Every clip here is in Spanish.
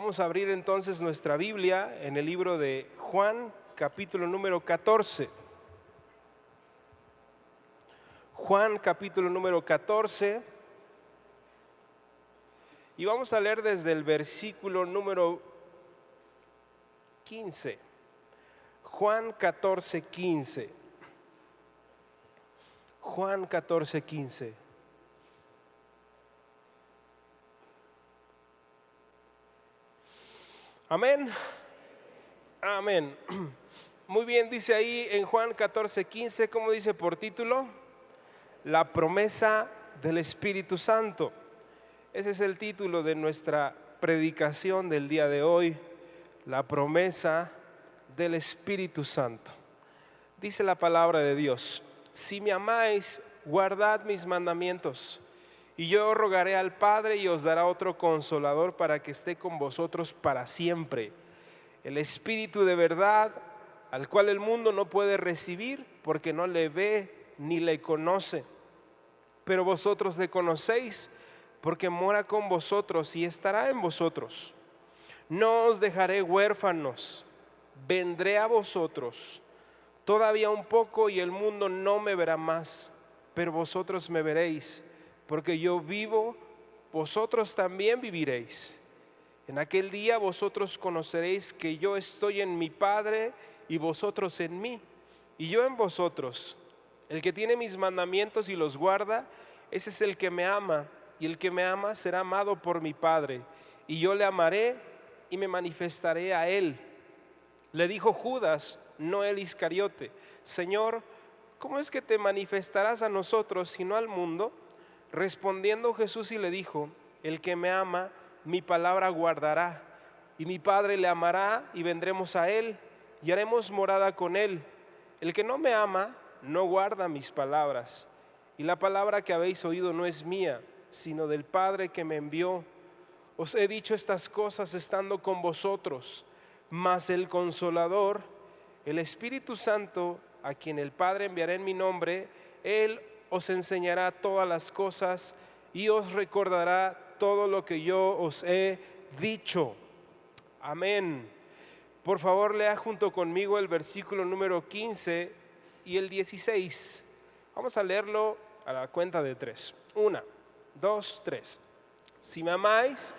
Vamos a abrir entonces nuestra Biblia en el libro de Juan, capítulo número 14. Juan, capítulo número 14. Y vamos a leer desde el versículo número 15. Juan 14, 15. Juan 14, 15. Amén. Amén. Muy bien, dice ahí en Juan 14, 15, ¿cómo dice por título? La promesa del Espíritu Santo. Ese es el título de nuestra predicación del día de hoy, la promesa del Espíritu Santo. Dice la palabra de Dios: si me amáis, guardad mis mandamientos. Y yo rogaré al Padre y os dará otro consolador para que esté con vosotros para siempre. El Espíritu de verdad, al cual el mundo no puede recibir porque no le ve ni le conoce. Pero vosotros le conocéis porque mora con vosotros y estará en vosotros. No os dejaré huérfanos, vendré a vosotros. Todavía un poco y el mundo no me verá más, pero vosotros me veréis. Porque yo vivo, vosotros también viviréis. En aquel día vosotros conoceréis que yo estoy en mi Padre y vosotros en mí, y yo en vosotros. El que tiene mis mandamientos y los guarda, ese es el que me ama, y el que me ama será amado por mi Padre, y yo le amaré y me manifestaré a él. Le dijo Judas, no el Iscariote: Señor, ¿cómo es que te manifestarás a nosotros y no al mundo? Respondiendo Jesús y le dijo: el que me ama, mi palabra guardará, y mi Padre le amará, y vendremos a él, y haremos morada con él. El que no me ama, no guarda mis palabras, y la palabra que habéis oído no es mía, sino del Padre que me envió. Os he dicho estas cosas estando con vosotros, mas el Consolador, el Espíritu Santo, a quien el Padre enviará en mi nombre, él os enseñará todas las cosas y os recordará todo lo que yo os he dicho. Amén. Por favor, lea junto conmigo el versículo número 15 y el 16. Vamos a leerlo a la cuenta de 3. 1, 2, 3. Si me amáis,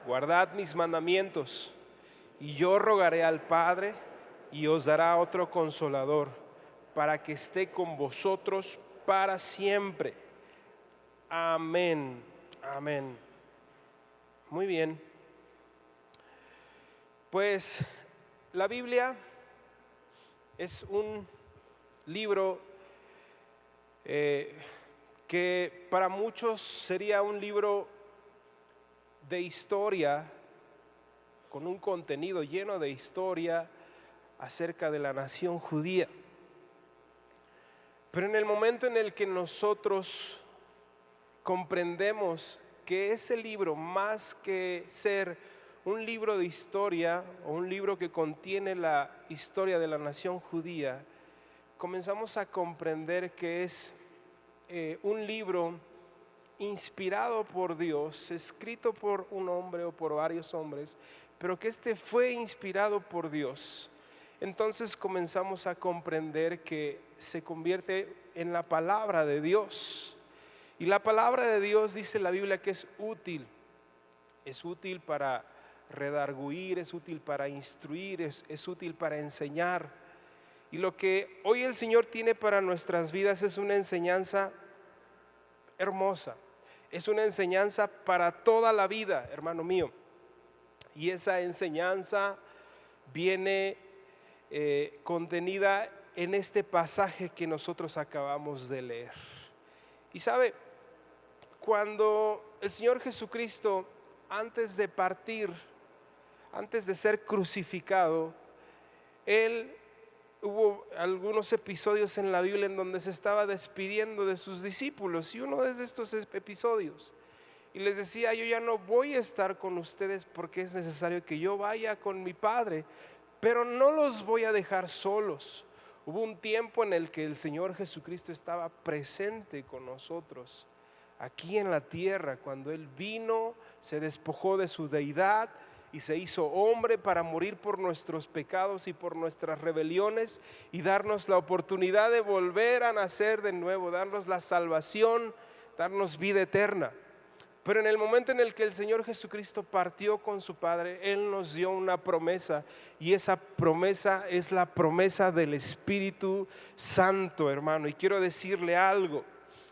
guardad mis mandamientos, y yo rogaré al Padre y os dará otro consolador para que esté con vosotros para siempre. Amén. Amén. Muy bien. Pues la Biblia es un libro que para muchos sería un libro de historia, con un contenido lleno de historia acerca de la nación judía. Pero en el momento en el que nosotros comprendemos que ese libro, más que ser un libro de historia o un libro que contiene la historia de la nación judía, comenzamos a comprender que es un libro inspirado por Dios, escrito por un hombre o por varios hombres, pero que este fue inspirado por Dios. Entonces comenzamos a comprender que se convierte en la palabra de Dios. Y la palabra de Dios, dice la Biblia, que es útil. Es útil para redarguir, es útil para instruir, es útil para enseñar. Y lo que hoy el Señor tiene para nuestras vidas es una enseñanza hermosa. Es una enseñanza para toda la vida, hermano mío. Y esa enseñanza viene contenida en este pasaje que nosotros acabamos de leer. Y sabe, cuando el Señor Jesucristo, antes de partir, antes de ser crucificado, hubo algunos episodios en la Biblia en donde se estaba despidiendo de sus discípulos, y uno de estos episodios, y les decía: yo ya no voy a estar con ustedes porque es necesario que yo vaya con mi Padre, pero no los voy a dejar solos. Hubo un tiempo en el que el Señor Jesucristo estaba presente con nosotros aquí en la tierra, cuando Él vino, se despojó de su deidad y se hizo hombre para morir por nuestros pecados y por nuestras rebeliones y darnos la oportunidad de volver a nacer de nuevo, darnos la salvación, darnos vida eterna. Pero en el momento en el que el Señor Jesucristo partió con su Padre, Él nos dio una promesa, y esa promesa es la promesa del Espíritu Santo, hermano. Y quiero decirle algo: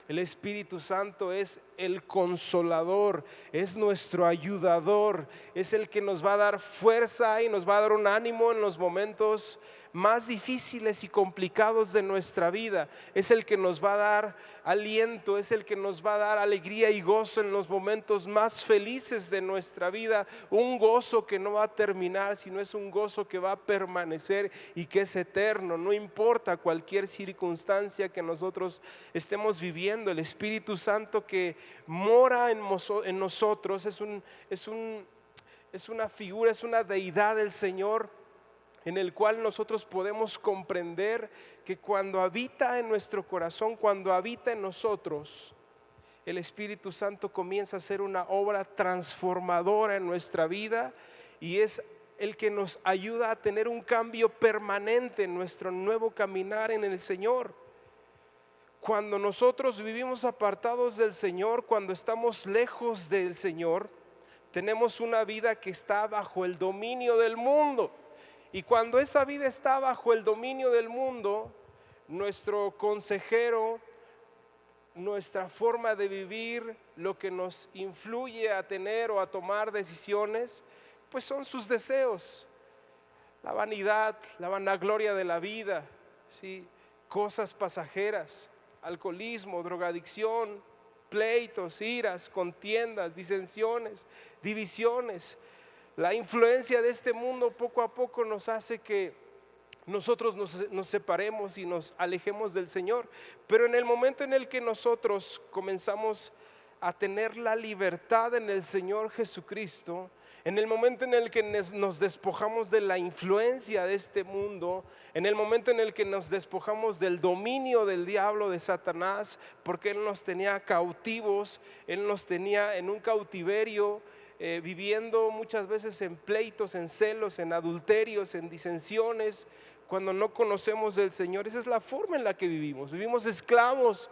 el Espíritu Santo es el consolador, es nuestro ayudador, es el que nos va a dar fuerza y nos va a dar un ánimo en los momentos más difíciles y complicados de nuestra vida. Es el que nos va a dar aliento, es el que nos va a dar alegría y gozo en los momentos más felices de nuestra vida. Un gozo que no va a terminar, sino es un gozo que va a permanecer y que es eterno. No importa cualquier circunstancia que nosotros estemos viviendo, el Espíritu Santo que mora en nosotros es una figura, es una deidad del Señor, en el cual nosotros podemos comprender que cuando habita en nuestro corazón, cuando habita en nosotros, el Espíritu Santo comienza a hacer una obra transformadora en nuestra vida, y es el que nos ayuda a tener un cambio permanente en nuestro nuevo caminar en el Señor. Cuando nosotros vivimos apartados del Señor, cuando estamos lejos del Señor, tenemos una vida que está bajo el dominio del mundo. Y cuando esa vida está bajo el dominio del mundo, nuestro consejero, nuestra forma de vivir, lo que nos influye a tener o a tomar decisiones, pues son sus deseos, la vanidad, la vanagloria de la vida, ¿sí? Cosas pasajeras, alcoholismo, drogadicción, pleitos, iras, contiendas, disensiones, divisiones. La influencia de este mundo poco a poco nos hace que nosotros nos separemos y nos alejemos del Señor. Pero en el momento en el que nosotros comenzamos a tener la libertad en el Señor Jesucristo, en el momento en el que nos despojamos de la influencia de este mundo, en el momento en el que nos despojamos del dominio del diablo, de Satanás, porque Él nos tenía cautivos, Él nos tenía en un cautiverio, viviendo muchas veces en pleitos, en celos, en adulterios, en disensiones, cuando no conocemos del Señor. Esa es la forma en la que vivimos esclavos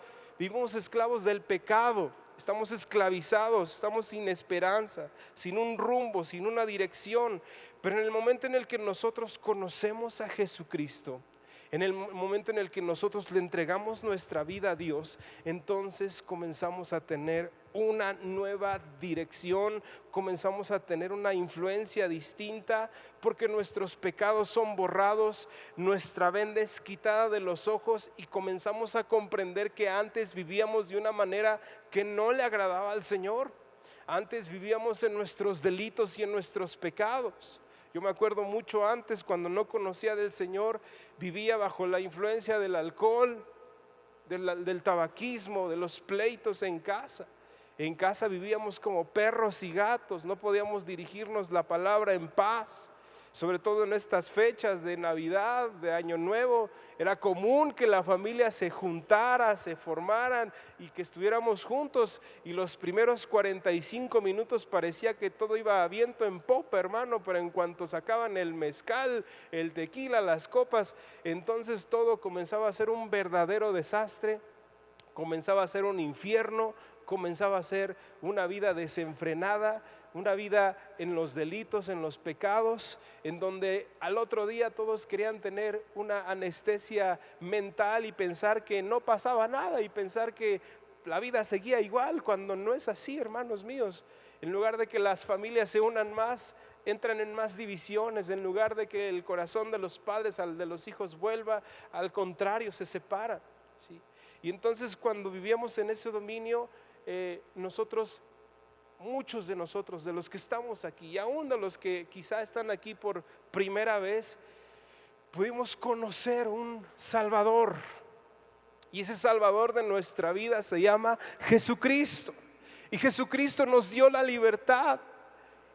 del pecado, estamos esclavizados, estamos sin esperanza, sin un rumbo, sin una dirección. Pero en el momento en el que nosotros conocemos a Jesucristo, en el momento en el que nosotros le entregamos nuestra vida a Dios, entonces comenzamos a tener una nueva dirección, comenzamos a tener una influencia distinta, porque nuestros pecados son borrados, nuestra venda es quitada de los ojos, y comenzamos a comprender que antes vivíamos de una manera que no le agradaba al Señor. Antes vivíamos en nuestros delitos y en nuestros pecados. Yo me acuerdo mucho antes, cuando no conocía del Señor, vivía bajo la influencia del alcohol, del tabaquismo, de los pleitos en casa. En casa vivíamos como perros y gatos, no podíamos dirigirnos la palabra en paz. Sobre todo en estas fechas de Navidad, de Año Nuevo, era común que la familia se juntara, se formaran y que estuviéramos juntos, y los primeros 45 minutos parecía que todo iba a viento en popa, hermano, pero en cuanto sacaban el mezcal, el tequila, las copas, entonces todo comenzaba a ser un verdadero desastre, comenzaba a ser un infierno, comenzaba a ser una vida desenfrenada, una vida en los delitos, en los pecados, en donde al otro día todos querían tener una anestesia mental y pensar que no pasaba nada, y pensar que la vida seguía igual, cuando no es así, hermanos míos. En lugar de que las familias se unan más, entran en más divisiones. En lugar de que el corazón de los padres al de los hijos vuelva, al contrario, se separan, ¿sí? Y entonces, cuando vivíamos en ese dominio, muchos de nosotros, de los que estamos aquí, y aún de los que quizá están aquí por primera vez, pudimos conocer un Salvador, y ese Salvador de nuestra vida se llama Jesucristo. Y Jesucristo nos dio la libertad,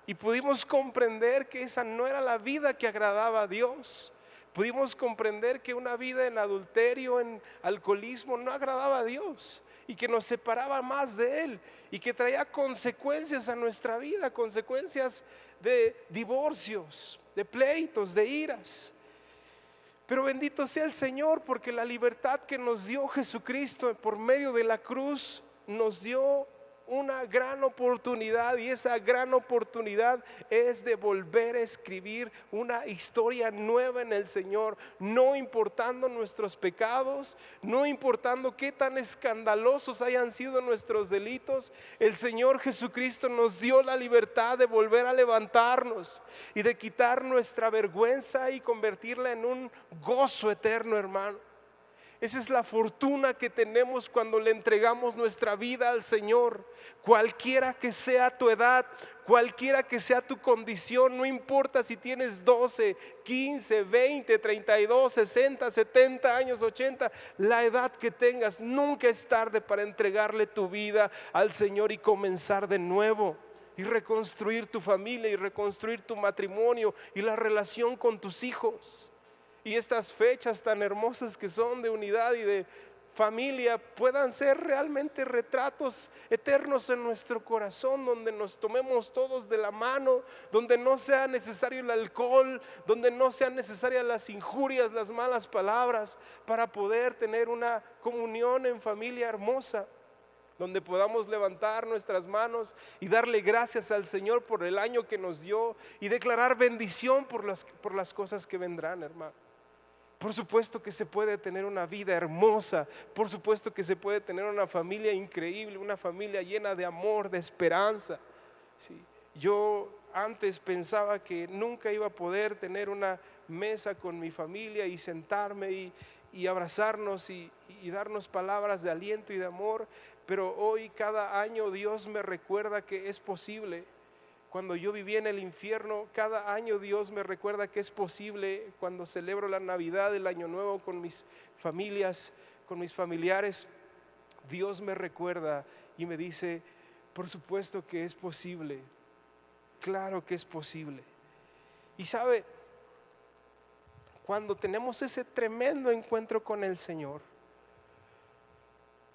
y pudimos comprender que esa no era la vida que agradaba a Dios. Pudimos comprender que una vida en adulterio, en alcoholismo, no agradaba a Dios, y que nos separaba más de Él, y que traía consecuencias a nuestra vida, consecuencias de divorcios, de pleitos, de iras. Pero bendito sea el Señor, porque la libertad que nos dio Jesucristo por medio de la cruz nos dio una gran oportunidad, y esa gran oportunidad es de volver a escribir una historia nueva en el Señor, no importando nuestros pecados, no importando qué tan escandalosos hayan sido nuestros delitos. El Señor Jesucristo nos dio la libertad de volver a levantarnos y de quitar nuestra vergüenza y convertirla en un gozo eterno, hermano. Esa es la fortuna que tenemos cuando le entregamos nuestra vida al Señor. Cualquiera que sea tu edad, cualquiera que sea tu condición, no importa si tienes 12, 15, 20, 32, 60, 70 años, 80, la edad que tengas, nunca es tarde para entregarle tu vida al Señor y comenzar de nuevo. Y reconstruir tu familia y reconstruir tu matrimonio y la relación con tus hijos. Y estas fechas tan hermosas que son de unidad y de familia puedan ser realmente retratos eternos en nuestro corazón, donde nos tomemos todos de la mano, donde no sea necesario el alcohol, donde no sean necesarias las injurias, las malas palabras, para poder tener una comunión en familia hermosa, donde podamos levantar nuestras manos y darle gracias al Señor por el año que nos dio y declarar bendición por las cosas que vendrán, hermano. Por supuesto que se puede tener una vida hermosa, por supuesto que se puede tener una familia increíble, una familia llena de amor, de esperanza. Sí. Yo antes pensaba que nunca iba a poder tener una mesa con mi familia y sentarme y abrazarnos y darnos palabras de aliento y de amor, pero hoy cada año Dios me recuerda que es posible. Cuando yo vivía en el infierno, cada año Dios me recuerda que es posible. Cuando celebro la Navidad, el Año Nuevo con mis familias, con mis familiares, Dios me recuerda y me dice, por supuesto que es posible, claro que es posible. Y sabe, cuando tenemos ese tremendo encuentro con el Señor,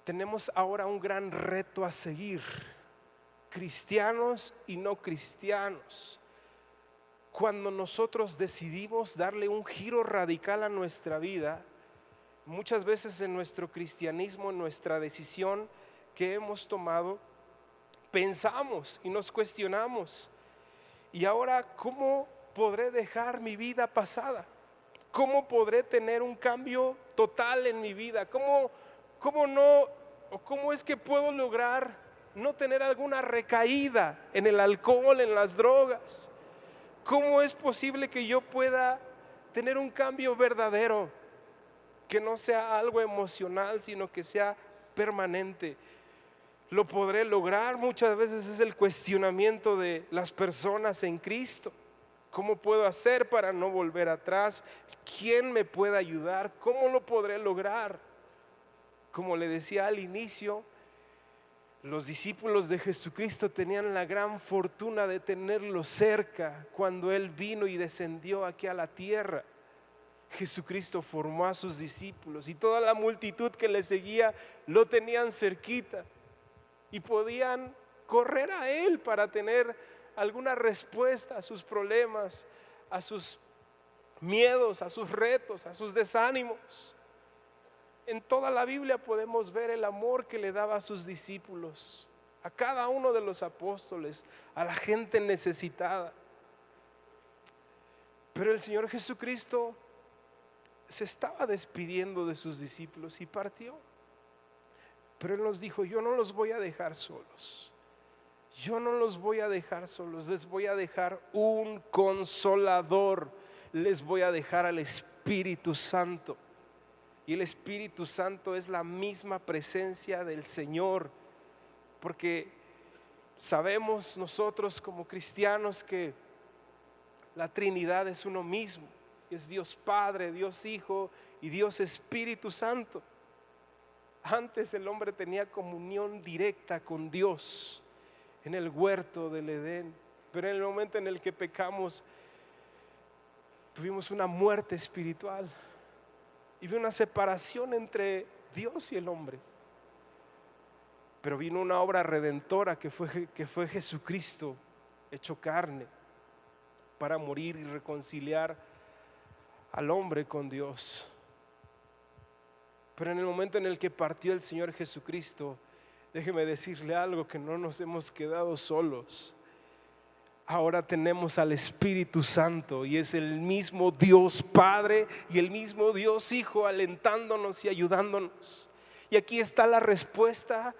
tenemos ahora un gran reto a seguir. Cristianos y no cristianos, cuando nosotros decidimos darle un giro radical a nuestra vida, muchas veces en nuestro cristianismo, en nuestra decisión que hemos tomado, pensamos y nos cuestionamos: ¿y ahora cómo podré dejar mi vida pasada? ¿Cómo podré tener un cambio total en mi vida? ¿Cómo es que puedo lograr no tener alguna recaída en el alcohol, en las drogas? ¿Cómo es posible que yo pueda tener un cambio verdadero, que no sea algo emocional, sino que sea permanente? ¿Lo podré lograr? Muchas veces es el cuestionamiento de las personas en Cristo. ¿Cómo puedo hacer para no volver atrás? ¿Quién me puede ayudar? ¿Cómo lo podré lograr? Como le decía al inicio, los discípulos de Jesucristo tenían la gran fortuna de tenerlo cerca cuando Él vino y descendió aquí a la tierra. Jesucristo formó a sus discípulos y toda la multitud que le seguía lo tenían cerquita y podían correr a Él para tener alguna respuesta a sus problemas, a sus miedos, a sus retos, a sus desánimos. En toda la Biblia podemos ver el amor que le daba a sus discípulos, a cada uno de los apóstoles, a la gente necesitada. Pero el Señor Jesucristo se estaba despidiendo de sus discípulos y partió. Pero Él nos dijo: yo no los voy a dejar solos. Yo no los voy a dejar solos. Les voy a dejar un consolador. Les voy a dejar al Espíritu Santo. Y el Espíritu Santo es la misma presencia del Señor, porque sabemos nosotros como cristianos que la Trinidad es uno mismo, es Dios Padre, Dios Hijo y Dios Espíritu Santo. Antes el hombre tenía comunión directa con Dios en el huerto del Edén, pero en el momento en el que pecamos tuvimos una muerte espiritual. Y vino una separación entre Dios y el hombre. Pero vino una obra redentora que fue Jesucristo hecho carne. para morir y reconciliar al hombre con Dios. Pero en el momento en el que partió el Señor Jesucristo, déjeme decirle algo, que no nos hemos quedado solos. Ahora tenemos al Espíritu Santo y es el mismo Dios Padre y el mismo Dios Hijo alentándonos y ayudándonos. Y aquí está la respuesta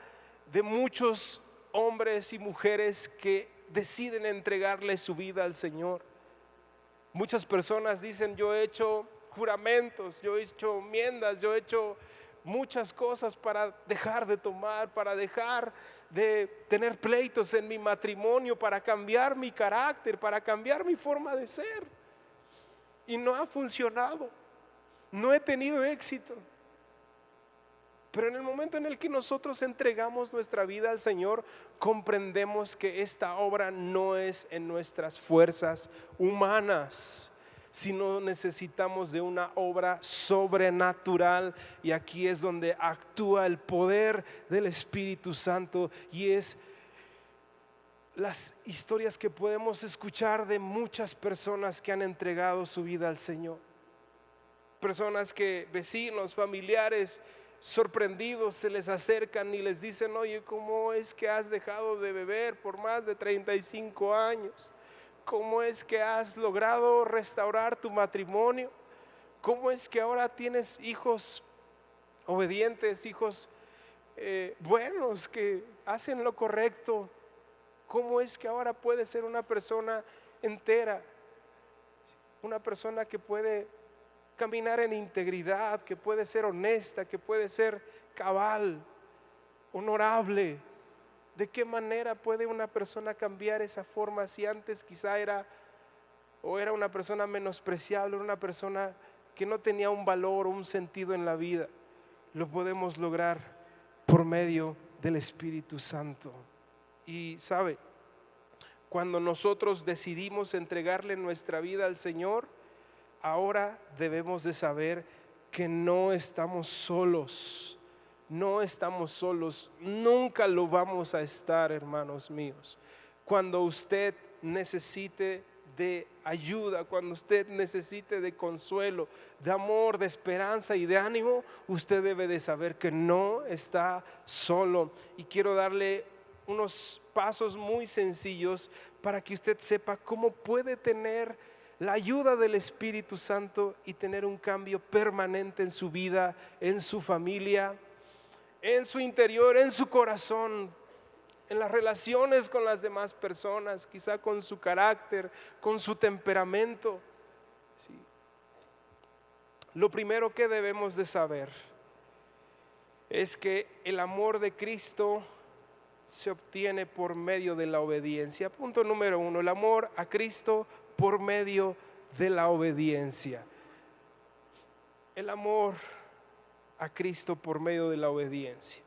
de muchos hombres y mujeres que deciden entregarle su vida al Señor. Muchas personas dicen: yo he hecho juramentos, yo he hecho enmiendas, yo he hecho muchas cosas para dejar de tomar, para dejar de tener pleitos en mi matrimonio, para cambiar mi carácter, para cambiar mi forma de ser. Y no ha funcionado, no he tenido éxito. Pero en el momento en el que nosotros entregamos nuestra vida al Señor, comprendemos que esta obra no es en nuestras fuerzas humanas, sino necesitamos de una obra sobrenatural. Y aquí es donde actúa el poder del Espíritu Santo, y es las historias que podemos escuchar de muchas personas que han entregado su vida al Señor. Personas que, vecinos, familiares, sorprendidos, se les acercan y les dicen: oye, ¿cómo es que has dejado de beber por más de 35 años? ¿Cómo es que has logrado restaurar tu matrimonio? ¿Cómo es que ahora tienes hijos obedientes, hijos buenos que hacen lo correcto? ¿Cómo es que ahora puedes ser una persona entera? Una persona que puede caminar en integridad, que puede ser honesta, que puede ser cabal, honorable. ¿De qué manera puede una persona cambiar esa forma si antes quizá era una persona menospreciable, una persona que no tenía un valor o un sentido en la vida? Lo podemos lograr por medio del Espíritu Santo. Y sabe, cuando nosotros decidimos entregarle nuestra vida al Señor, ahora debemos de saber que no estamos solos. No estamos solos, nunca lo vamos a estar, hermanos míos. Cuando usted necesite de ayuda, cuando usted necesite de consuelo, de amor, de esperanza y de ánimo, usted debe de saber que no está solo. Y quiero darle unos pasos muy sencillos para que usted sepa cómo puede tener la ayuda del Espíritu Santo y tener un cambio permanente en su vida, en su familia, en su interior, en su corazón, en las relaciones con las demás personas, quizá con su carácter, con su temperamento. Sí. Lo primero que debemos de saber es que el amor de Cristo se obtiene por medio de la obediencia. Punto número 1, el amor a Cristo por medio de la obediencia. El amor a Cristo por medio de la obediencia.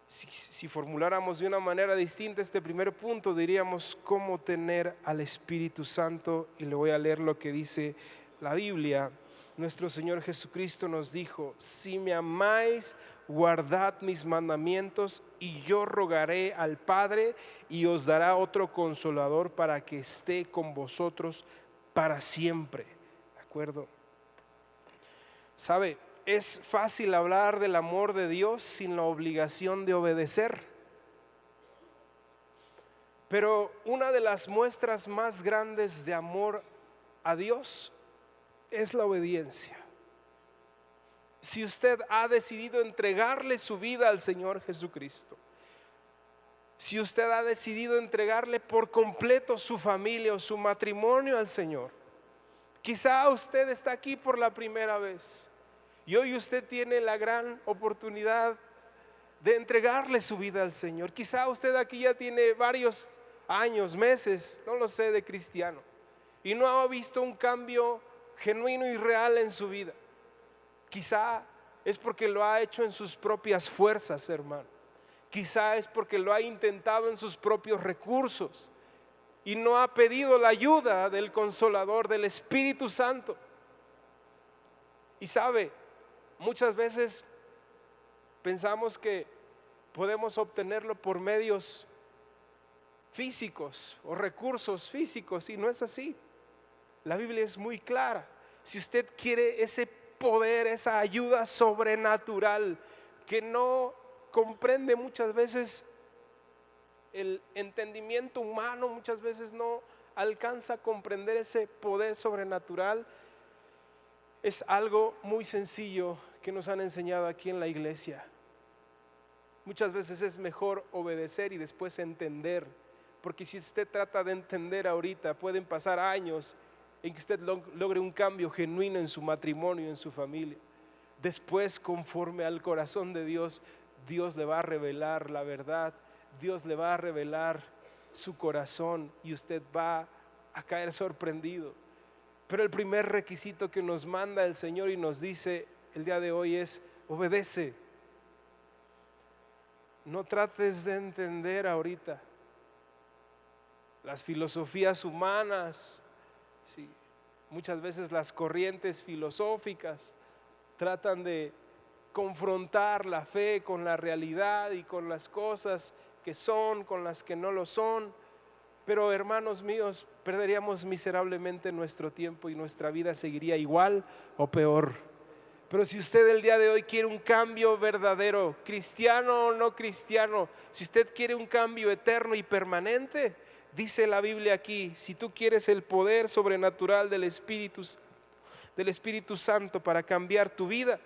Si formuláramos de una manera distinta este primer punto, diríamos: cómo tener al Espíritu Santo. Y le voy a leer lo que dice la Biblia. Nuestro Señor Jesucristo nos dijo: si me amáis, guardad mis mandamientos, y yo rogaré al Padre y os dará otro consolador para que esté con vosotros para siempre. ¿De acuerdo? ¿Sabe? Es fácil hablar del amor de Dios sin la obligación de obedecer. Pero una de las muestras más grandes de amor a Dios es la obediencia. Si usted ha decidido entregarle su vida al Señor Jesucristo, si usted ha decidido entregarle por completo su familia o su matrimonio al Señor, quizá usted está aquí por la primera vez. Y hoy usted tiene la gran oportunidad de entregarle su vida al Señor. Quizá usted aquí ya tiene varios años, meses, no lo sé, de cristiano, y no ha visto un cambio genuino y real en su vida. Quizá es porque lo ha hecho en sus propias fuerzas, hermano. Quizá es porque lo ha intentado en sus propios recursos y no ha pedido la ayuda del Consolador, del Espíritu Santo. Y sabe, muchas veces pensamos que podemos obtenerlo por medios físicos o recursos físicos, y no es así. La Biblia es muy clara. Si usted quiere ese poder, esa ayuda sobrenatural que no comprende muchas veces el entendimiento humano, muchas veces no alcanza a comprender ese poder sobrenatural, es algo muy sencillo que nos han enseñado aquí en la iglesia. Muchas veces es mejor obedecer y después entender, porque si usted trata de entender ahorita, pueden pasar años en que usted logre un cambio genuino en su matrimonio, en su familia. Después, conforme al corazón de Dios, Dios le va a revelar la verdad, Dios le va a revelar su corazón y usted va a caer sorprendido. Pero el primer requisito que nos manda el Señor y nos dice el día de hoy es: obedece. No trates de entender ahorita las filosofías humanas. Sí, muchas veces las corrientes filosóficas tratan de confrontar la fe con la realidad y con las cosas que son, con las que no lo son. Pero hermanos míos, perderíamos miserablemente nuestro tiempo y nuestra vida seguiría igual o peor. Pero si usted el día de hoy quiere un cambio verdadero, cristiano o no cristiano, si usted quiere un cambio eterno y permanente, dice la Biblia aquí: si tú quieres el poder sobrenatural del Espíritu Santo para cambiar tu vida,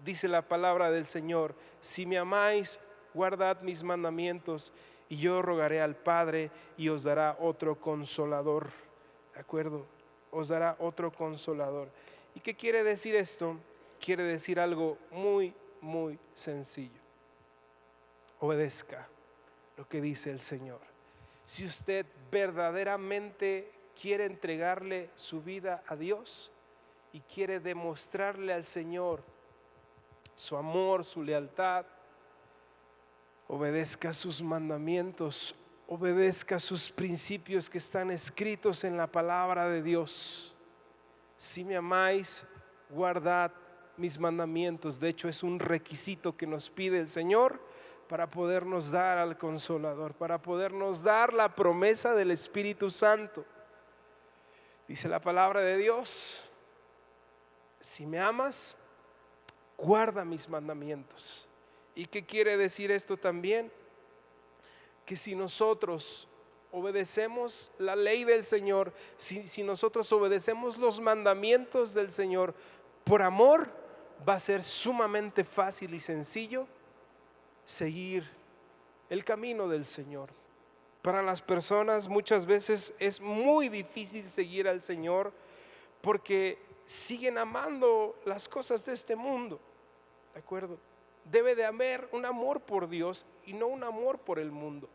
dice la palabra del Señor: si me amáis, guardad mis mandamientos, y yo rogaré al Padre y os dará otro consolador. ¿De acuerdo? Os dará otro consolador. ¿Y qué quiere decir esto? Quiere decir algo muy, muy sencillo. Obedezca lo que dice el Señor. Si usted verdaderamente quiere entregarle su vida a Dios y quiere demostrarle al Señor su amor, su lealtad, obedezca sus mandamientos, obedezca sus principios que están escritos en la palabra de Dios. Si me amáis, guardad mis mandamientos. De hecho, es un requisito que nos pide el Señor para podernos dar al Consolador, para podernos dar la promesa del Espíritu Santo. Dice la palabra de Dios: si me amas, guarda mis mandamientos. ¿Y qué quiere decir esto también? Que si nosotros obedecemos la ley del Señor, si nosotros obedecemos los mandamientos del Señor por amor, va a ser sumamente fácil y sencillo seguir el camino del Señor. Para las personas muchas veces es muy difícil seguir al Señor porque siguen amando las cosas de este mundo. ¿De acuerdo? Debe de haber un amor por Dios y no un amor por el mundo.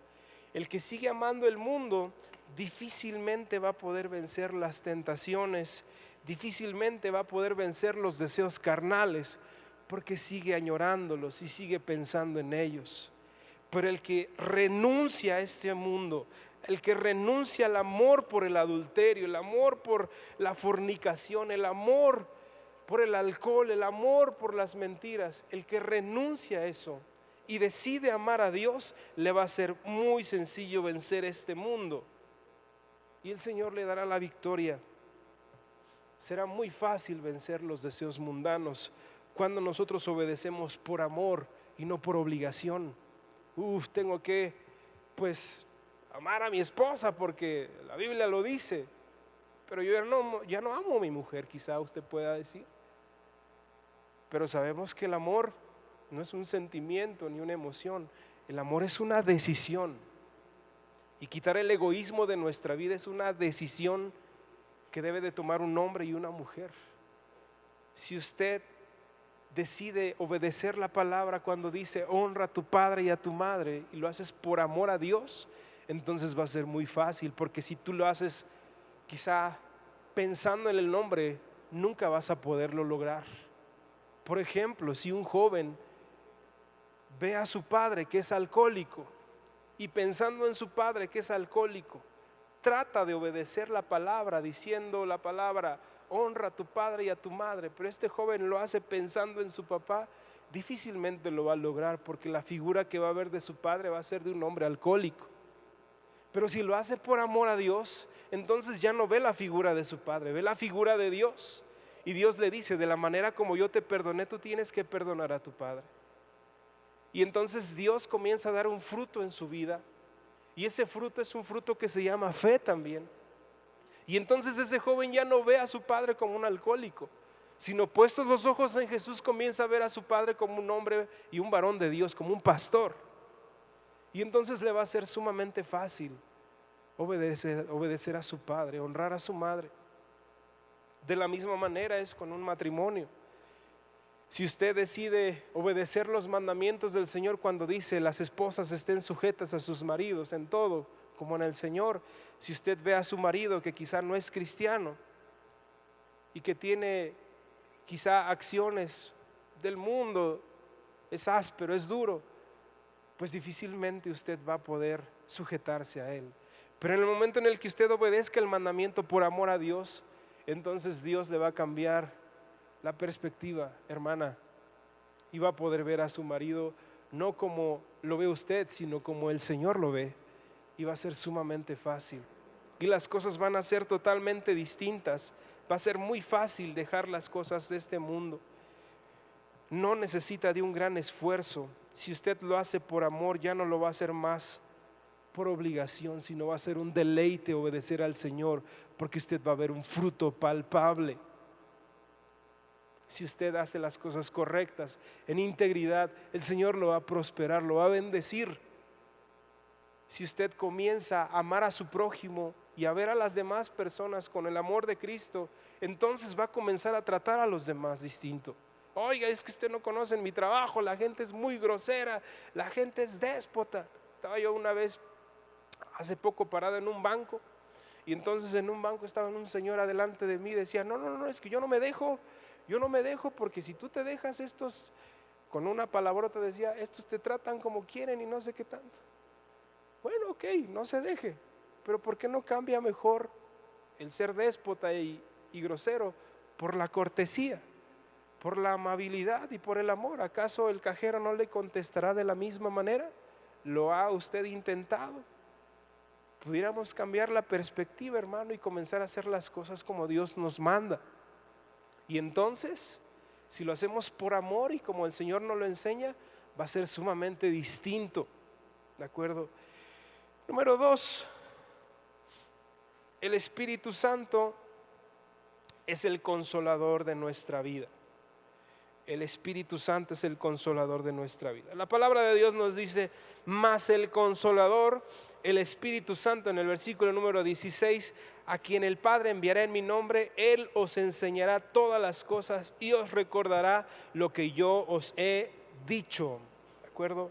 El que sigue amando el mundo difícilmente va a poder vencer las tentaciones, difícilmente va a poder vencer los deseos carnales, porque sigue añorándolos y sigue pensando en ellos. Pero el que renuncia a este mundo, el que renuncia al amor por el adulterio, el amor por la fornicación, el amor por el alcohol, el amor por las mentiras, el que renuncia a eso y decide amar a Dios, le va a ser muy sencillo vencer este mundo y el Señor le dará la victoria. Será muy fácil vencer los deseos mundanos cuando nosotros obedecemos por amor y no por obligación. Tengo que amar a mi esposa porque la Biblia lo dice, pero yo ya no amo a mi mujer, quizá usted pueda decir. Pero sabemos que el amor no es un sentimiento ni una emoción, el amor es una decisión. Y quitar el egoísmo de nuestra vida es una decisión que debe de tomar un hombre y una mujer. Si usted decide obedecer la palabra cuando dice honra a tu padre y a tu madre, y lo haces por amor a Dios, entonces va a ser muy fácil, porque si tú lo haces quizá pensando en el nombre, nunca vas a poderlo lograr. Por ejemplo, si un joven ve a su padre que es alcohólico y pensando en su padre que es alcohólico, trata de obedecer la palabra diciendo la palabra honra a tu padre y a tu madre, pero este joven lo hace pensando en su papá, difícilmente lo va a lograr, porque la figura que va a ver de su padre va a ser de un hombre alcohólico. Pero si lo hace por amor a Dios, entonces ya no ve la figura de su padre, ve la figura de Dios. Y Dios le dice: de la manera como yo te perdoné, tú tienes que perdonar a tu padre. Y entonces Dios comienza a dar un fruto en su vida. Y ese fruto es un fruto que se llama fe también. Y entonces ese joven ya no ve a su padre como un alcohólico, sino puestos los ojos en Jesús, comienza a ver a su padre como un hombre y un varón de Dios, como un pastor. Y entonces le va a ser sumamente fácil obedecer a su padre, honrar a su madre. De la misma manera es con un matrimonio. Si usted decide obedecer los mandamientos del Señor cuando dice: las esposas estén sujetas a sus maridos en todo, como en el Señor. Si usted ve a su marido que quizá no es cristiano y que tiene quizá acciones del mundo, es áspero, es duro, pues difícilmente usted va a poder sujetarse a él. Pero en el momento en el que usted obedezca el mandamiento por amor a Dios, entonces Dios le va a cambiar la perspectiva, hermana, y va a poder ver a su marido no como lo ve usted, sino como el Señor lo ve. Y va a ser sumamente fácil. Y las cosas van a ser totalmente distintas. Va a ser muy fácil dejar las cosas de este mundo. No necesita de un gran esfuerzo. Si usted lo hace por amor, ya no lo va a hacer más por obligación, sino va a ser un deleite obedecer al Señor, porque usted va a ver un fruto palpable. Si usted hace las cosas correctas, en integridad, el Señor lo va a prosperar, lo va a bendecir. Si usted comienza a amar a su prójimo y a ver a las demás personas con el amor de Cristo, entonces va a comenzar a tratar a los demás distinto. Oiga, es que usted no conoce en mi trabajo, la gente es muy grosera, la gente es déspota. Estaba yo una vez, hace poco, parado en un banco, y entonces en un banco estaba un señor adelante de mí, decía: no, es que yo no me dejo, porque si tú te dejas, estos, con una palabrota decía, estos te tratan como quieren y no sé qué tanto. Bueno, ok, no se deje, pero ¿por qué no cambia mejor el ser déspota y grosero por la cortesía, por la amabilidad y por el amor? ¿Acaso el cajero no le contestará de la misma manera? ¿Lo ha usted intentado? Pudiéramos cambiar la perspectiva, hermano, y comenzar a hacer las cosas como Dios nos manda. Y entonces, si lo hacemos por amor y como el Señor nos lo enseña, va a ser sumamente distinto. ¿De acuerdo? Número 2, el Espíritu Santo es el consolador de nuestra vida. El Espíritu Santo es el consolador de nuestra vida. La palabra de Dios nos dice: mas el consolador, el Espíritu Santo, en el versículo número 16, a quien el Padre enviará en mi nombre, Él os enseñará todas las cosas y os recordará lo que yo os he dicho. ¿De acuerdo?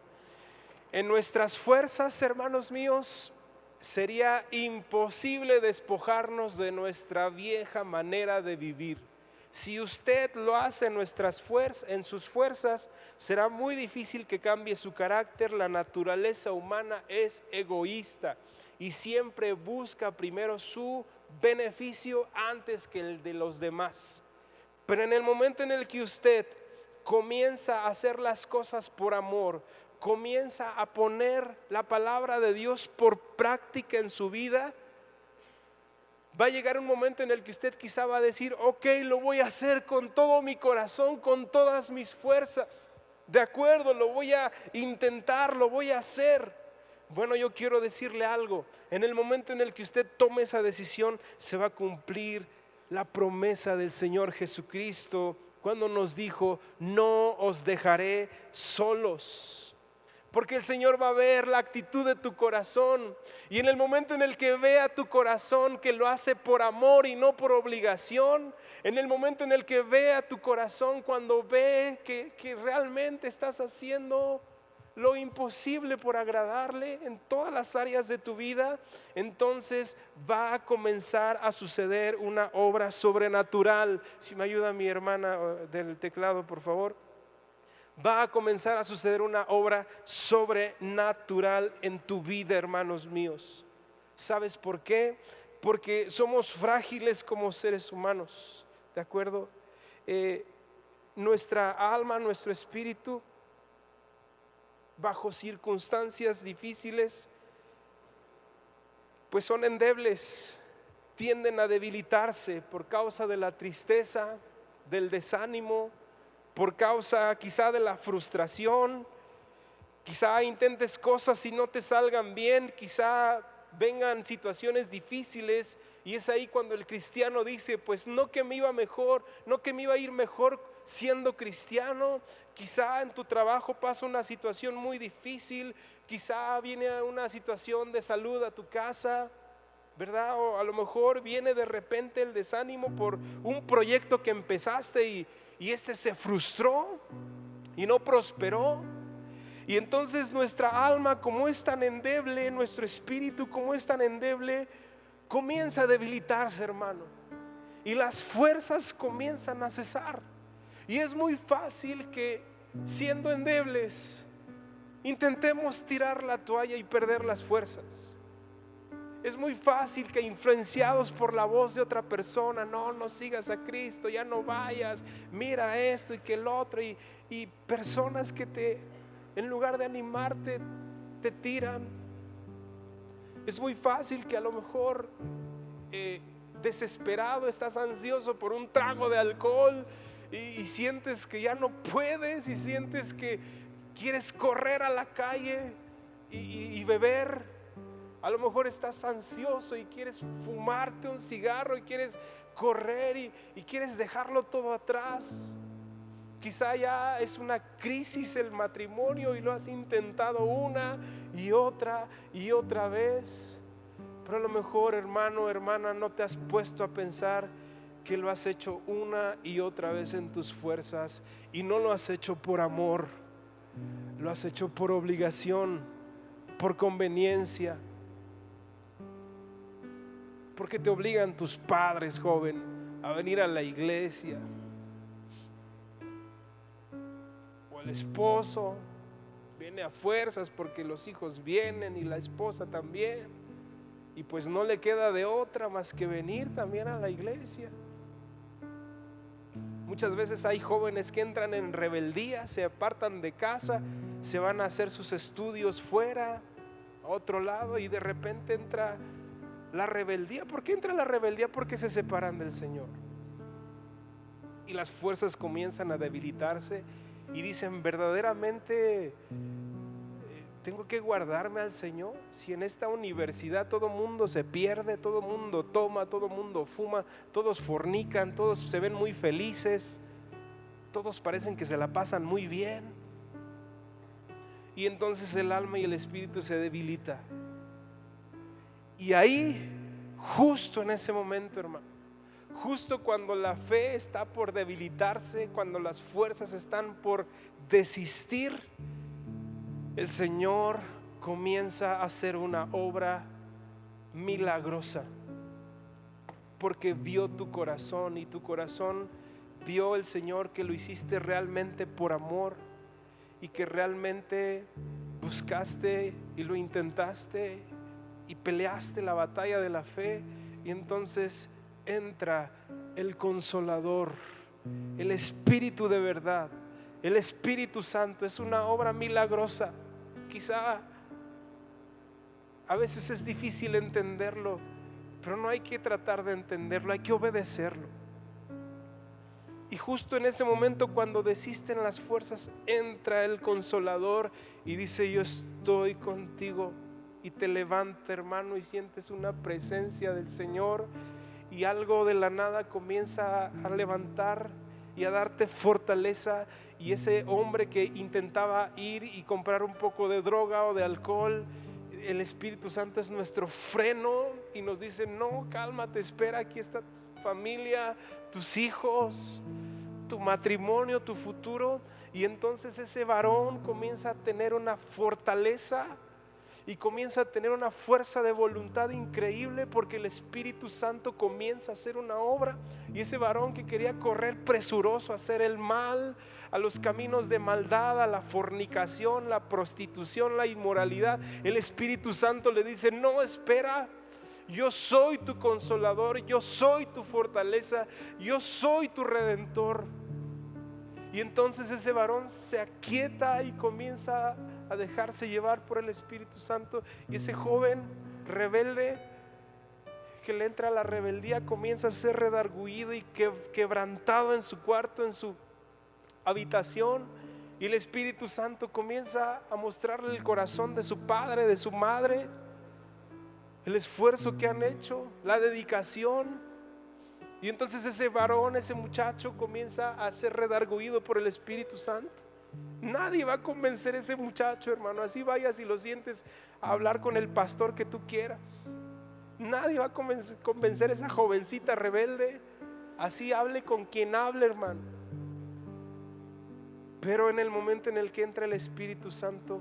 En nuestras fuerzas, hermanos míos, sería imposible despojarnos de nuestra vieja manera de vivir. Si usted lo hace en sus fuerzas, será muy difícil que cambie su carácter. La naturaleza humana es egoísta y siempre busca primero su beneficio antes que el de los demás. Pero en el momento en el que usted comienza a hacer las cosas por amor, comienza a poner la palabra de Dios por práctica en su vida, va a llegar un momento en el que usted quizá va a decir: ok, lo voy a hacer con todo mi corazón, con todas mis fuerzas. De acuerdo, lo voy a intentar, lo voy a hacer. Bueno, yo quiero decirle algo: en el momento en el que usted tome esa decisión, se va a cumplir la promesa del Señor Jesucristo cuando nos dijo: no os dejaré solos. Porque el Señor va a ver la actitud de tu corazón, y en el momento en el que vea tu corazón que lo hace por amor y no por obligación, en el momento en el que vea tu corazón cuando ve que realmente estás haciendo lo imposible por agradarle en todas las áreas de tu vida, entonces va a comenzar a suceder una obra sobrenatural. Si me ayuda mi hermana del teclado, por favor. Va a comenzar a suceder una obra sobrenatural en tu vida, hermanos míos. ¿Sabes por qué? Porque somos frágiles como seres humanos, ¿de acuerdo? Nuestra alma, nuestro espíritu, bajo circunstancias difíciles, pues son endebles, tienden a debilitarse por causa de la tristeza, del desánimo, por causa quizá de la frustración. Quizá intentes cosas y no te salgan bien, quizá vengan situaciones difíciles, y es ahí cuando el cristiano dice, pues no que me iba mejor, no que me iba a ir mejor siendo cristiano. Quizá en tu trabajo pasa una situación muy difícil, quizá viene una situación de salud a tu casa, ¿verdad? O a lo mejor viene de repente el desánimo por un proyecto que empezaste y este se frustró y no prosperó. Y entonces nuestra alma, como es tan endeble, nuestro espíritu, como es tan endeble, comienza a debilitarse, hermano. Y las fuerzas comienzan a cesar. Y es muy fácil que, siendo endebles, intentemos tirar la toalla y perder las fuerzas. Es muy fácil que, influenciados por la voz de otra persona, no sigas a Cristo, ya no vayas, mira esto y que el otro, y personas que en lugar de animarte, te tiran. Es muy fácil que a lo mejor desesperado estás ansioso por un trago de alcohol y sientes que ya no puedes, y sientes que quieres correr a la calle y beber. A lo mejor estás ansioso y quieres fumarte un cigarro y quieres correr y quieres dejarlo todo atrás. Quizá ya es una crisis el matrimonio y lo has intentado una y otra vez. Pero a lo mejor, hermano, hermana, no te has puesto a pensar que lo has hecho una y otra vez en tus fuerzas, y no lo has hecho por amor, lo has hecho por obligación, por conveniencia, porque te obligan tus padres, joven, a venir a la iglesia, o el esposo viene a fuerzas porque los hijos vienen y la esposa también, y pues no le queda de otra más que venir también a la iglesia. Muchas veces hay jóvenes que entran en rebeldía, se apartan de casa, se van a hacer sus estudios fuera, a otro lado, y de repente entra la rebeldía. ¿Por qué entra la rebeldía? Porque se separan del Señor y las fuerzas comienzan a debilitarse y dicen, verdaderamente tengo que guardarme al Señor. Si en esta universidad todo mundo se pierde, todo mundo toma, todo mundo fuma, todos fornican, todos se ven muy felices, todos parecen que se la pasan muy bien, y entonces el alma y el espíritu se debilita. Y ahí, justo en ese momento, hermano, justo cuando la fe está por debilitarse, cuando las fuerzas están por desistir, el Señor comienza a hacer una obra milagrosa, porque vio tu corazón, y tu corazón vio el Señor que lo hiciste realmente por amor, y que realmente buscaste y lo intentaste y peleaste la batalla de la fe. Y entonces entra el Consolador, el Espíritu de verdad, el Espíritu Santo. Es una obra milagrosa. Quizá a veces es difícil entenderlo, pero no hay que tratar de entenderlo, hay que obedecerlo. Y justo en ese momento, cuando desisten las fuerzas, entra el Consolador y dice, yo estoy contigo. Y te levanta, hermano, y sientes una presencia del Señor, y algo de la nada comienza a levantar y a darte fortaleza. Y ese hombre que intentaba ir y comprar un poco de droga o de alcohol, el Espíritu Santo es nuestro freno y nos dice, no, cálmate, espera, aquí está tu familia, tus hijos, tu matrimonio, tu futuro. Y entonces ese varón comienza a tener una fortaleza y comienza a tener una fuerza de voluntad increíble, porque el Espíritu Santo comienza a hacer una obra. Y ese varón que quería correr presuroso a hacer el mal, a los caminos de maldad, a la fornicación, la prostitución, la inmoralidad, el Espíritu Santo le dice, no, espera, yo soy tu consolador, yo soy tu fortaleza, yo soy tu redentor. Y entonces ese varón se aquieta y comienza a dejarse llevar por el Espíritu Santo, y ese joven rebelde que le entra la rebeldía, comienza a ser redarguido y quebrantado en su cuarto, en su habitación, y el Espíritu Santo comienza a mostrarle el corazón de su padre, de su madre, el esfuerzo que han hecho, la dedicación. Y entonces ese varón, ese muchacho comienza a ser redarguido por el Espíritu Santo. Nadie va a convencer a ese muchacho, hermano. Así vayas y lo sientes a hablar con el pastor que tú quieras. Nadie va a convencer a esa jovencita rebelde. Así hable con quien hable, hermano. Pero en el momento en el que entra el Espíritu Santo,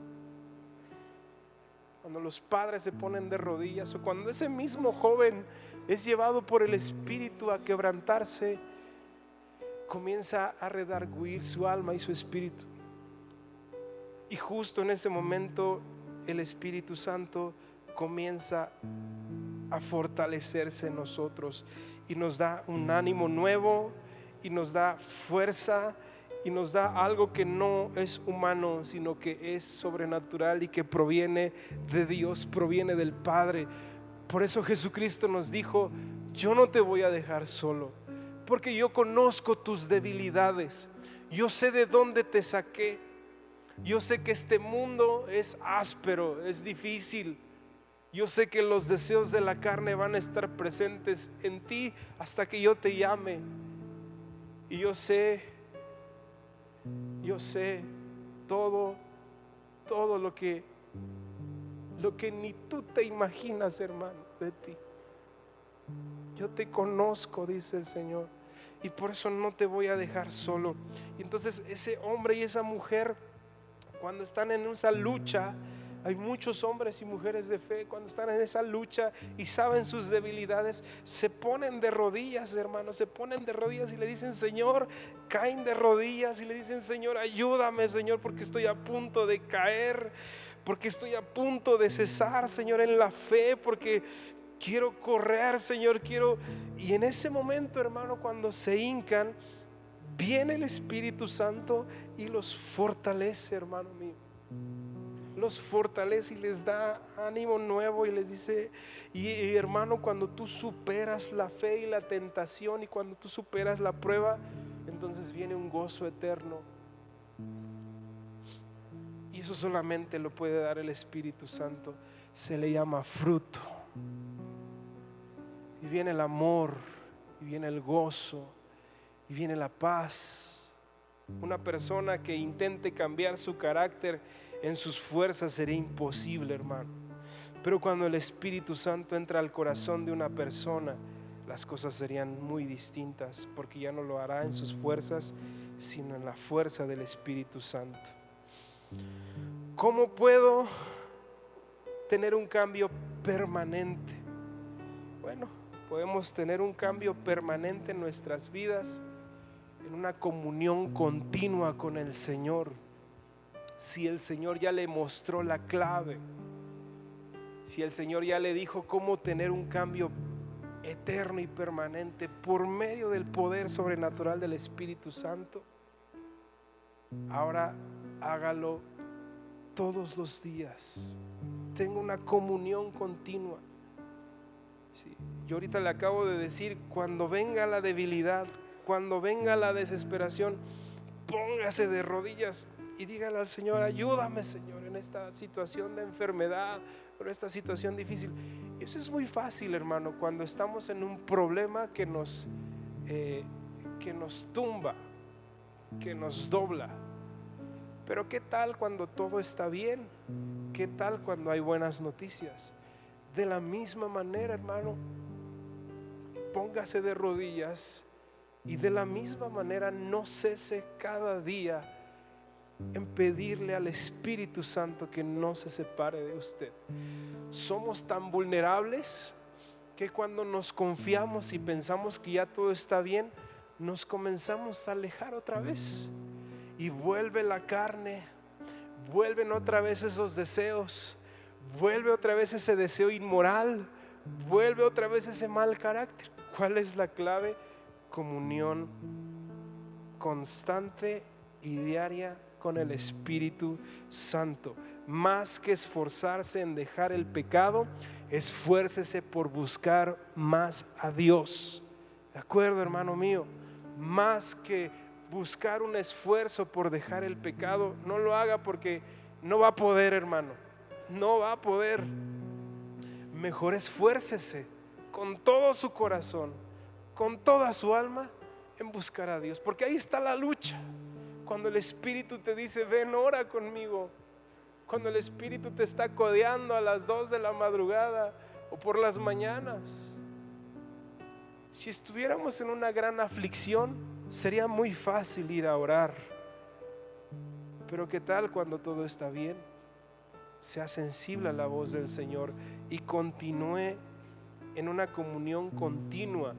cuando los padres se ponen de rodillas, o cuando ese mismo joven es llevado por el Espíritu a quebrantarse, comienza a redarguir su alma y su espíritu. Y justo en ese momento el Espíritu Santo comienza a fortalecerse en nosotros y nos da un ánimo nuevo y nos da fuerza y nos da algo que no es humano, sino que es sobrenatural y que proviene de Dios, proviene del Padre. Por eso Jesucristo nos dijo: yo no te voy a dejar solo, porque yo conozco tus debilidades, yo sé de dónde te saqué, yo sé que este mundo es áspero, es difícil, yo sé que los deseos de la carne van a estar presentes en ti hasta que yo te llame. Y yo sé todo lo que ni tú te imaginas, hermano, de ti. Yo te conozco, dice el Señor, y por eso no te voy a dejar solo. Y entonces ese hombre y esa mujer, cuando están en esa lucha, hay muchos hombres y mujeres de fe, cuando están en esa lucha y saben sus debilidades, se ponen de rodillas, hermanos, se ponen de rodillas y le dicen: Señor, caen de rodillas y le dicen: Señor, ayúdame, Señor, porque estoy a punto de caer, porque estoy a punto de cesar, Señor, en la fe, porque quiero correr, Señor, quiero. Y en ese momento, hermano, cuando se hincan, viene el Espíritu Santo y los fortalece, hermano mío. Los fortalece y les da ánimo nuevo y les dice: y hermano, cuando tú superas la fe y la tentación, y cuando tú superas la prueba, entonces viene un gozo eterno. Y eso solamente lo puede dar el Espíritu Santo. Se le llama fruto. Y viene el amor, y viene el gozo, y viene la paz. Una persona que intente cambiar su carácter en sus fuerzas sería imposible, hermano. Pero cuando el Espíritu Santo entra al corazón de una persona, las cosas serían muy distintas, porque ya no lo hará en sus fuerzas, sino en la fuerza del Espíritu Santo. ¿Cómo puedo tener un cambio permanente? Bueno, podemos tener un cambio permanente en nuestras vidas en una comunión continua con el Señor. Si el Señor ya le mostró la clave, si el Señor ya le dijo cómo tener un cambio eterno y permanente por medio del poder sobrenatural del Espíritu Santo, ahora hágalo todos los días. Tenga una comunión continua. Sí, yo ahorita le acabo de decir: cuando venga la debilidad, cuando venga la desesperación, póngase de rodillas y dígale al Señor: ayúdame, Señor, en esta situación de enfermedad, en esta situación difícil. Eso es muy fácil, hermano, cuando estamos en un problema que nos tumba, que nos dobla. Pero ¿qué tal cuando todo está bien? ¿Qué tal cuando hay buenas noticias? De la misma manera, hermano, póngase de rodillas y de la misma manera no cese cada día en pedirle al Espíritu Santo que no se separe de usted. Somos tan vulnerables que cuando nos confiamos y pensamos que ya todo está bien, nos comenzamos a alejar otra vez, y vuelve la carne, vuelven otra vez esos deseos, vuelve otra vez ese deseo inmoral, vuelve otra vez ese mal carácter. ¿Cuál es la clave? Comunión constante y diaria con el Espíritu Santo. Más que esforzarse en dejar el pecado, esfuércese por buscar más a Dios. ¿De acuerdo, hermano mío? Más que buscar un esfuerzo por dejar el pecado, no lo haga, porque no va a poder, hermano. No va a poder. Mejor esfuércese con todo su corazón, con toda su alma, en buscar a Dios, porque ahí está la lucha. Cuando el Espíritu te dice: ven, ora conmigo. Cuando el Espíritu te está codeando a las 2 de la madrugada o por las mañanas. Si estuviéramos en una gran aflicción, sería muy fácil ir a orar. Pero ¿qué tal cuando todo está bien? Sea sensible a la voz del Señor y continúe en una comunión continua.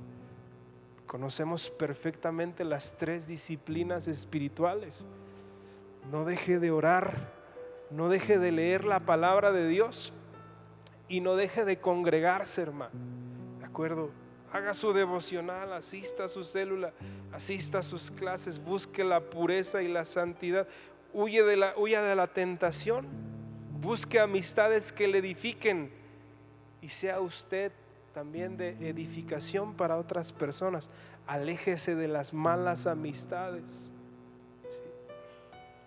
Conocemos perfectamente las 3 disciplinas espirituales. No deje de orar, no deje de leer la palabra de Dios y no deje de congregarse, hermano. ¿De acuerdo? Haga su devocional, asista a su célula, asista a sus clases, busque la pureza y la santidad. Huya de la tentación, busque amistades que le edifiquen y sea usted también de edificación para otras personas. Aléjese de las malas amistades, ¿sí?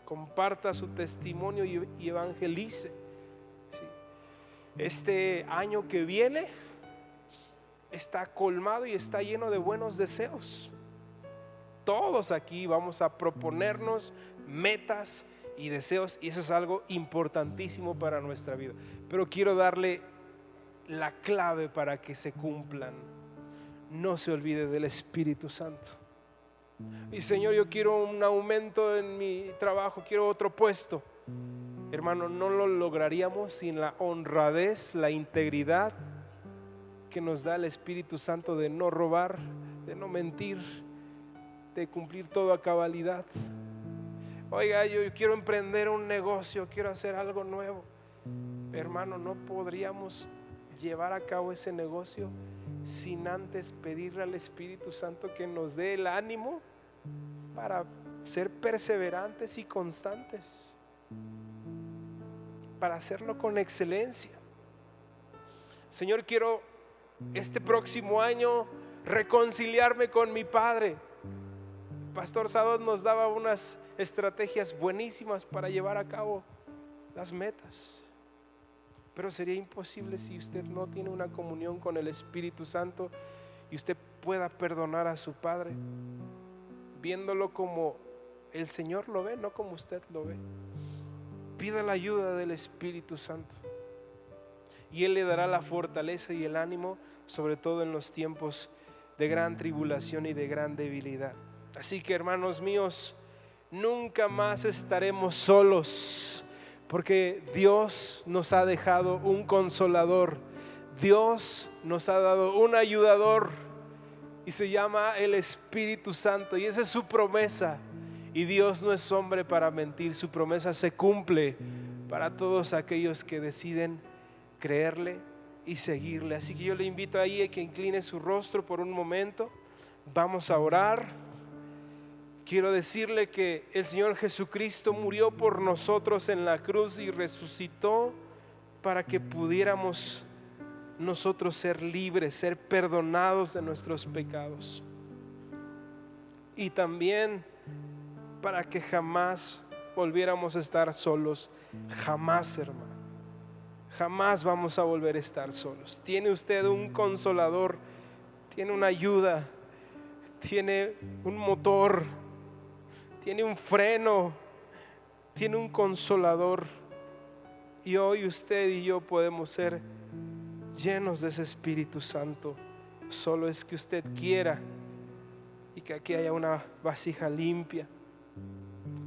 Comparta su testimonio y evangelice, ¿sí? Este año que viene está colmado y está lleno de buenos deseos. Todos aquí vamos a proponernos metas y deseos, y eso es algo importantísimo para nuestra vida. Pero quiero darle la clave para que se cumplan. No se olvide del Espíritu Santo. Y Señor, yo quiero un aumento en mi trabajo, quiero otro puesto. Hermano, no lo lograríamos sin la honradez, la integridad que nos da el Espíritu Santo, de no robar, de no mentir, de cumplir todo a cabalidad. Oiga, yo quiero emprender un negocio, quiero hacer algo nuevo. Hermano, no podríamos llevar a cabo ese negocio sin antes pedirle al Espíritu Santo que nos dé el ánimo para ser perseverantes y constantes, para hacerlo con excelencia. Señor, quiero este próximo año reconciliarme con mi padre. Pastor Sadot nos daba unas estrategias buenísimas para llevar a cabo las metas. Pero sería imposible si usted no tiene una comunión con el Espíritu Santo y usted pueda perdonar a su padre, viéndolo como el Señor lo ve, no como usted lo ve. Pida la ayuda del Espíritu Santo y Él le dará la fortaleza y el ánimo, sobre todo en los tiempos de gran tribulación y de gran debilidad. Así que, hermanos míos, nunca más estaremos solos, porque Dios nos ha dejado un consolador. Dios nos ha dado un ayudador y se llama el Espíritu Santo, y esa es su promesa. Y Dios no es hombre para mentir, su promesa se cumple para todos aquellos que deciden creerle y seguirle. Así que yo le invito ahí a que incline su rostro por un momento. Vamos a orar. Quiero decirle que el Señor Jesucristo murió por nosotros en la cruz y resucitó para que pudiéramos nosotros ser libres, ser perdonados de nuestros pecados, y también para que jamás volviéramos a estar solos. Jamás, hermano, jamás vamos a volver a estar solos. Tiene usted un consolador, tiene una ayuda, tiene un motor, tiene un freno, tiene un consolador. Y hoy usted y yo podemos ser llenos de ese Espíritu Santo. Solo es que usted quiera y que aquí haya una vasija limpia.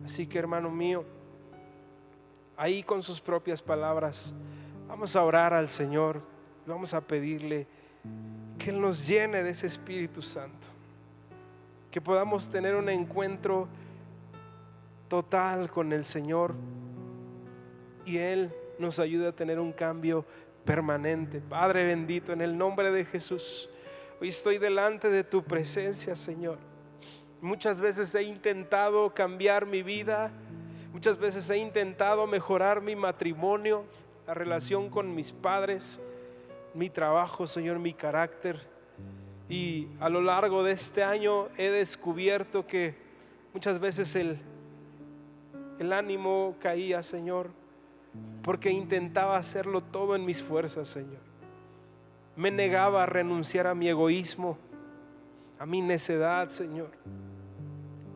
Así que, hermano mío, ahí con sus propias palabras vamos a orar al Señor, vamos a pedirle que Él nos llene de ese Espíritu Santo, que podamos tener un encuentro total con el Señor y Él nos ayude a tener un cambio permanente. Padre bendito, en el nombre de Jesús, hoy estoy delante de tu presencia, Señor. Muchas veces he intentado cambiar mi vida, muchas veces he intentado mejorar mi matrimonio, la relación con mis padres, mi trabajo, Señor, mi carácter. Y a lo largo de este año he descubierto que muchas veces el ánimo caía, Señor, porque intentaba hacerlo todo en mis fuerzas, Señor. Me negaba a renunciar a mi egoísmo, a mi necedad, Señor.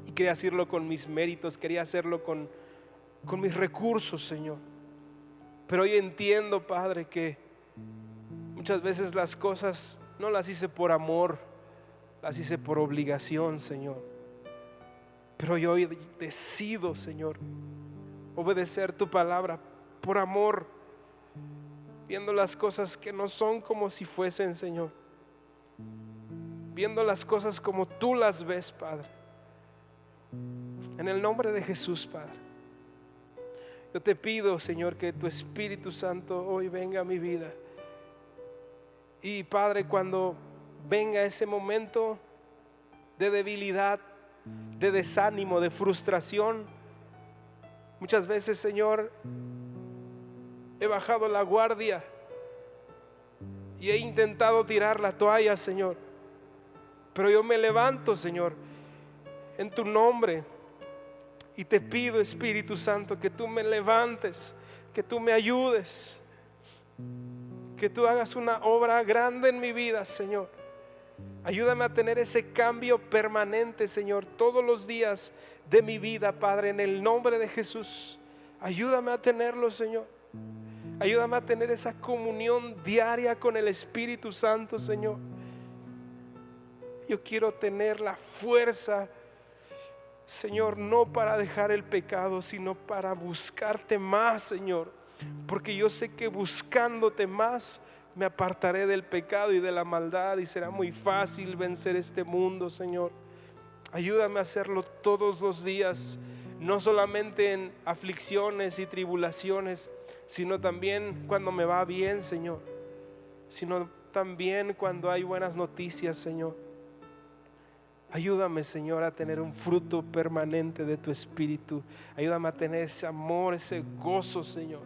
Y quería hacerlo con mis méritos, quería hacerlo con mis recursos, Señor. Pero hoy entiendo, Padre, que muchas veces las cosas no las hice por amor, las hice por obligación, Señor. Pero yo hoy decido, Señor, obedecer tu palabra por amor, viendo las cosas que no son como si fuesen, Señor, viendo las cosas como tú las ves, Padre. En el nombre de Jesús, Padre, yo te pido, Señor, que tu Espíritu Santo hoy venga a mi vida. Y Padre, cuando venga ese momento de debilidad, de desánimo, de frustración, muchas veces, Señor, he bajado la guardia y he intentado tirar la toalla, Señor. Pero yo me levanto, Señor, en tu nombre, y te pido, Espíritu Santo, que tú me levantes, que tú me ayudes, que tú hagas una obra grande en mi vida, Señor. Ayúdame a tener ese cambio permanente, Señor, todos los días de mi vida, Padre, en el nombre de Jesús. Ayúdame a tenerlo, Señor. Ayúdame a tener esa comunión diaria con el Espíritu Santo, Señor. Yo quiero tener la fuerza, Señor, no para dejar el pecado, sino para buscarte más, Señor. Porque yo sé que buscándote más me apartaré del pecado y de la maldad, y será muy fácil vencer este mundo, Señor. Ayúdame a hacerlo todos los días, no solamente en aflicciones y tribulaciones, sino también cuando me va bien, Señor, sino también cuando hay buenas noticias, Señor. Ayúdame, Señor, a tener un fruto permanente de tu Espíritu. Ayúdame a tener ese amor, ese gozo, Señor,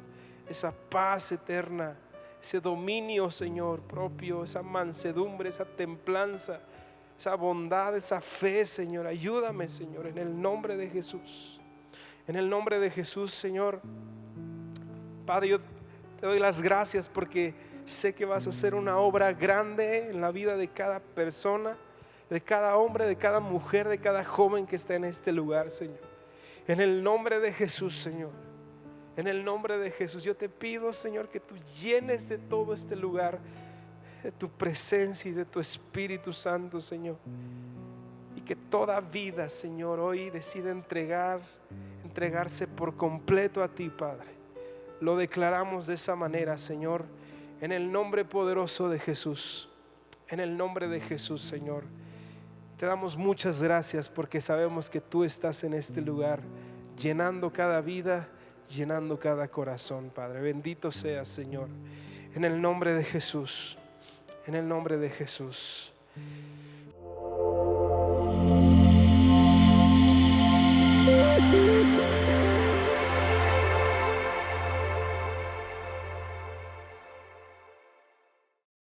esa paz eterna, ese dominio, Señor, propio, esa mansedumbre, esa templanza, esa bondad, esa fe, Señor. Ayúdame, Señor, en el nombre de Jesús. En el nombre de Jesús, Señor. Padre, yo te doy las gracias porque sé que vas a hacer una obra grande en la vida de cada persona, de cada hombre, de cada mujer, de cada joven que está en este lugar, Señor. En el nombre de Jesús, Señor. En el nombre de Jesús, yo te pido, Señor, que tú llenes de todo este lugar, de tu presencia y de tu Espíritu Santo, Señor. Y que toda vida, Señor, hoy decida entregarse por completo a ti, Padre. Lo declaramos de esa manera, Señor, en el nombre poderoso de Jesús. En el nombre de Jesús, Señor. Te damos muchas gracias porque sabemos que tú estás en este lugar, llenando cada vida, llenando cada corazón, Padre. Bendito seas, Señor. En el nombre de Jesús. En el nombre de Jesús.